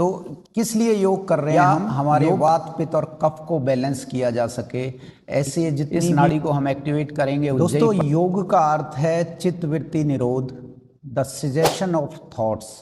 तो किस लिए योग कर रहे हैं हम? हमारे वात पित्त और कफ को बैलेंस किया जा सके, ऐसे जितनी इस नाड़ी को हम एक्टिवेट करेंगे। दोस्तों, योग का अर्थ है चित्तवृत्ति निरोध, द सजेशन ऑफ थॉट्स।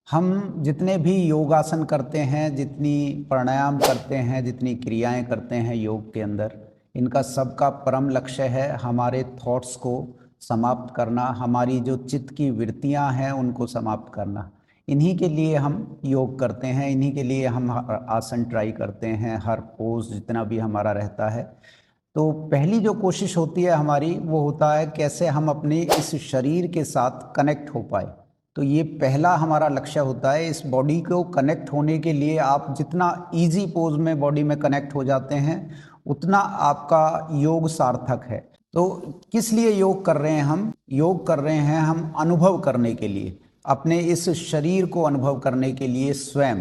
हम जितने भी योगासन करते हैं, जितनी प्राणायाम करते हैं, जितनी क्रियाएं करते हैं योग के अंदर, इनका सबका परम लक्ष्य है हमारे थॉट्स को समाप्त करना, हमारी जो चित्त की वृत्तियां हैं उनको समाप्त करना। इन्हीं के लिए हम योग करते हैं, इन्हीं के लिए हम आसन ट्राई करते हैं, हर पोज जितना भी हमारा रहता है। तो पहली जो कोशिश होती है हमारी, वो होता है कैसे हम अपने इस शरीर के साथ कनेक्ट हो पाए। तो ये पहला हमारा लक्ष्य होता है। इस बॉडी को कनेक्ट होने के लिए आप जितना इजी पोज में बॉडी में कनेक्ट हो जाते हैं, उतना आपका योग सार्थक है। तो किस लिए योग कर रहे हैं हम? योग कर रहे हैं हम अनुभव करने के लिए, अपने इस शरीर को अनुभव करने के लिए स्वयं।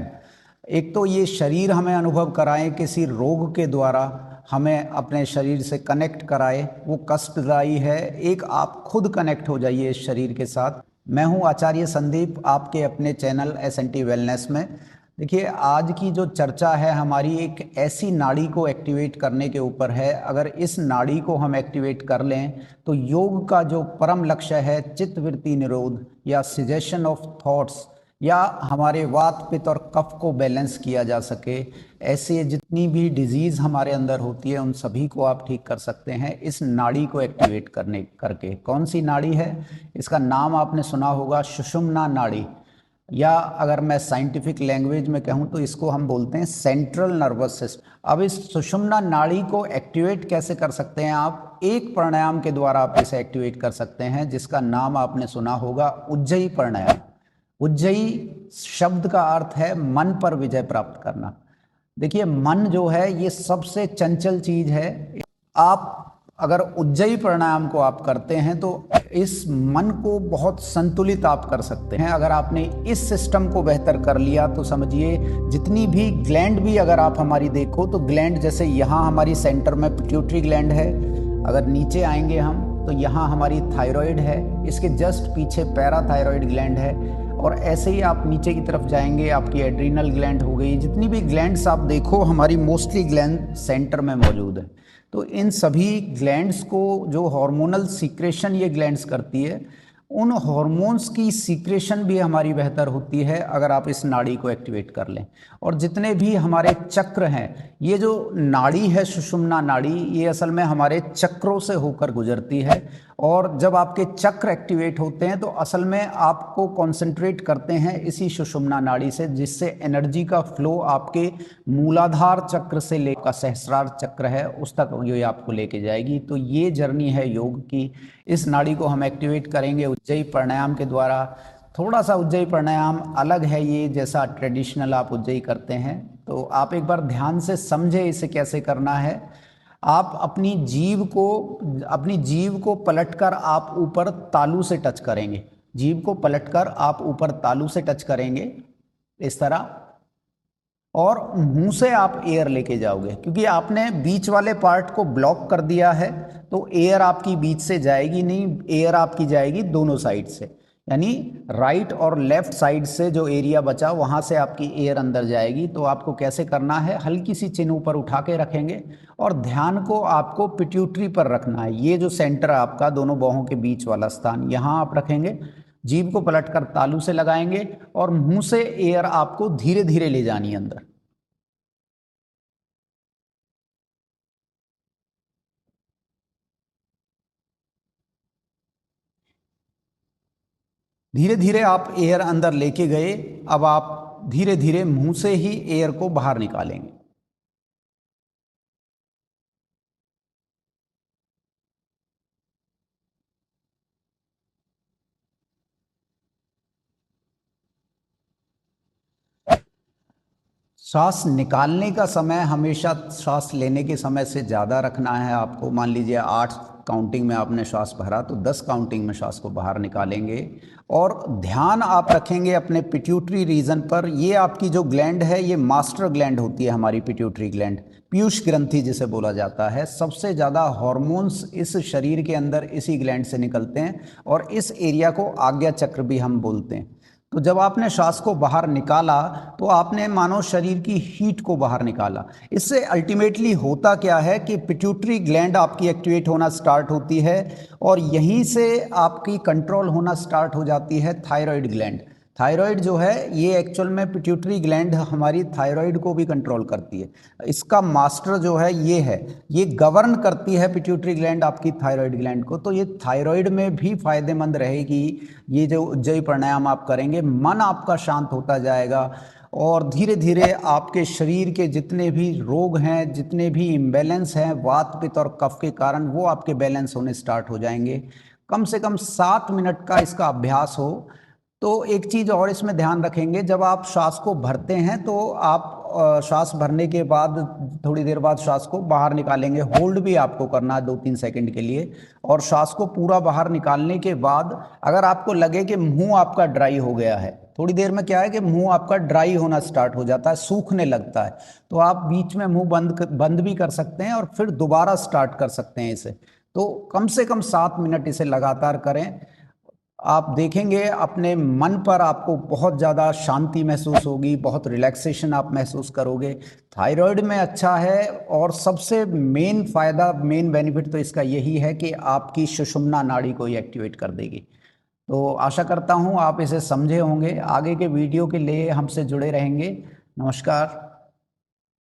एक तो ये शरीर हमें अनुभव कराएं, किसी रोग के द्वारा हमें अपने शरीर से कनेक्ट कराए, वो कष्टदायी है। एक आप खुद कनेक्ट हो जाइए इस शरीर के साथ। मैं हूं आचार्य संदीप, आपके अपने चैनल एस&टी वेलनेस में। देखिए, आज की जो चर्चा है हमारी एक ऐसी नाड़ी को एक्टिवेट करने के ऊपर है। अगर इस नाड़ी को हम एक्टिवेट कर लें तो योग का जो परम लक्ष्य है चित्तवृत्ति निरोध या सजेशन ऑफ थॉट्स, या हमारे वात पित्त और कफ को बैलेंस किया जा सके, ऐसे जितनी भी डिजीज़ हमारे अंदर होती है उन सभी को आप ठीक कर सकते हैं इस नाड़ी को एक्टिवेट करके। कौन सी नाड़ी है? इसका नाम आपने सुना होगा, सुषुम्ना नाड़ी, या अगर मैं साइंटिफिक लैंग्वेज में कहूँ तो इसको हम बोलते हैं सेंट्रल नर्वस सिस्टम। अब इस सुषुम्ना नाड़ी को एक्टिवेट कैसे कर सकते हैं आप? एक प्राणायाम के द्वारा आप इसे एक्टिवेट कर सकते हैं, जिसका नाम आपने सुना होगा उज्जयी प्राणायाम। उज्जयी शब्द का अर्थ है मन पर विजय प्राप्त करना। देखिए, मन जो है ये सबसे चंचल चीज है। आप अगर उज्जयी प्राणायाम को आप करते हैं तो इस मन को बहुत संतुलित आप कर सकते हैं। अगर आपने इस सिस्टम को बेहतर कर लिया तो समझिए जितनी भी ग्लैंड भी अगर आप हमारी देखो तो ग्लैंड, जैसे यहाँ हमारी सेंटर में पिट्यूटरी ग्लैंड है, अगर नीचे आएंगे हम तो यहाँ हमारी थायराइड है, इसके जस्ट पीछे पैराथायराइड ग्लैंड है, और ऐसे ही आप नीचे की तरफ जाएंगे आपकी एड्रीनल ग्लैंड हो गई। जितनी भी ग्लैंड्स आप देखो हमारी मोस्टली ग्लैंड सेंटर में मौजूद है। तो इन सभी ग्लैंड्स को जो हार्मोनल सीक्रेशन ये ग्लैंड्स करती है, उन हार्मोन्स की सीक्रेशन भी हमारी बेहतर होती है अगर आप इस नाड़ी को एक्टिवेट कर लें। और जितने भी हमारे चक्र हैं, ये जो नाड़ी है सुषुम्ना नाड़ी, ये असल में हमारे चक्रों से होकर गुजरती है। और जब आपके चक्र एक्टिवेट होते हैं तो असल में आपको कंसंट्रेट करते हैं इसी सुषुम्ना नाड़ी से, जिससे एनर्जी का फ्लो आपके मूलाधार चक्र से लेकर सहस्रार चक्र है उस तक ये आपको लेके जाएगी। तो ये जर्नी है योग की। इस नाड़ी को हम एक्टिवेट करेंगे उज्जयी प्राणायाम के द्वारा। थोड़ा सा उज्जयी प्राणायाम अलग है ये, जैसा ट्रेडिशनल आप उज्जयी करते हैं। तो आप एक बार ध्यान से समझे इसे कैसे करना है। आप अपनी जीभ को पलटकर आप ऊपर तालू से टच करेंगे। जीभ को पलटकर आप ऊपर तालू से टच करेंगे इस तरह, और मुंह से आप एयर लेके जाओगे। क्योंकि आपने बीच वाले पार्ट को ब्लॉक कर दिया है तो एयर आपकी बीच से जाएगी नहीं, एयर आपकी जाएगी दोनों साइड से, यानी राइट और लेफ्ट साइड से जो एरिया बचा वहां से आपकी एयर अंदर जाएगी। तो आपको कैसे करना है, हल्की सी चिन ऊपर उठा के रखेंगे और ध्यान को आपको पिट्यूटरी पर रखना है। ये जो सेंटर है आपका, दोनों बाहों के बीच वाला स्थान, यहाँ आप रखेंगे। जीभ को पलटकर तालू से लगाएंगे और मुंह से एयर आपको धीरे धीरे ले जानी है अंदर। धीरे धीरे आप एयर अंदर लेके गए। अब आप धीरे धीरे मुंह से ही एयर को बाहर निकालेंगे। श्वास निकालने का समय हमेशा श्वास लेने के समय से ज़्यादा रखना है आपको। मान लीजिए 8 काउंटिंग में आपने श्वास भरा तो 10 काउंटिंग में श्वास को बाहर निकालेंगे। और ध्यान आप रखेंगे अपने पिट्यूटरी रीजन पर। ये आपकी जो ग्लैंड है ये मास्टर ग्लैंड होती है हमारी पिट्यूटरी ग्लैंड, पीयूष ग्रंथि जिसे बोला जाता है। सबसे ज़्यादा हॉर्मोन्स इस शरीर के अंदर इसी ग्लैंड से निकलते हैं और इस एरिया को आज्ञा चक्र भी हम बोलते हैं। तो जब आपने श्वास को बाहर निकाला तो आपने मानो शरीर की हीट को बाहर निकाला। इससे अल्टीमेटली होता क्या है कि पिट्यूटरी ग्लैंड आपकी एक्टिवेट होना स्टार्ट होती है और यहीं से आपकी कंट्रोल होना स्टार्ट हो जाती है थायराइड ग्लैंड। थायराइड जो है ये एक्चुअल में पिट्यूटरी ग्लैंड हमारी थायराइड को भी कंट्रोल करती है। इसका मास्टर जो है ये गवर्न करती है पिट्यूटरी ग्लैंड आपकी थायराइड ग्लैंड को। तो ये थायराइड में भी फायदेमंद रहेगी। ये जो उज्जयी प्राणायाम आप करेंगे, मन आपका शांत होता जाएगा और धीरे धीरे आपके शरीर के जितने भी रोग हैं, जितने भी इम्बैलेंस हैं वात पित्त और कफ के कारण, वो आपके बैलेंस होने स्टार्ट हो जाएंगे। कम से कम 7 मिनट का इसका अभ्यास हो। तो एक चीज़ और इसमें ध्यान रखेंगे, जब आप श्वास को भरते हैं तो आप श्वास भरने के बाद थोड़ी देर बाद श्वास को बाहर निकालेंगे। होल्ड भी आपको करना है 2-3 सेकंड के लिए। और श्वास को पूरा बाहर निकालने के बाद अगर आपको लगे कि मुंह आपका ड्राई हो गया है, थोड़ी देर में क्या है कि मुंह आपका ड्राई होना स्टार्ट हो जाता है, सूखने लगता है, तो आप बीच में मुंह बंद भी कर सकते हैं और फिर दोबारा स्टार्ट कर सकते हैं इसे। तो कम से कम 7 मिनट इसे लगातार करें। आप देखेंगे अपने मन पर आपको बहुत ज़्यादा शांति महसूस होगी, बहुत रिलैक्सेशन आप महसूस करोगे। थायराइड में अच्छा है और सबसे मेन फ़ायदा, मेन बेनिफिट तो इसका यही है कि आपकी सुषुम्ना नाड़ी को ही एक्टिवेट कर देगी। तो आशा करता हूँ आप इसे समझे होंगे। आगे के वीडियो के लिए हमसे जुड़े रहेंगे। नमस्कार।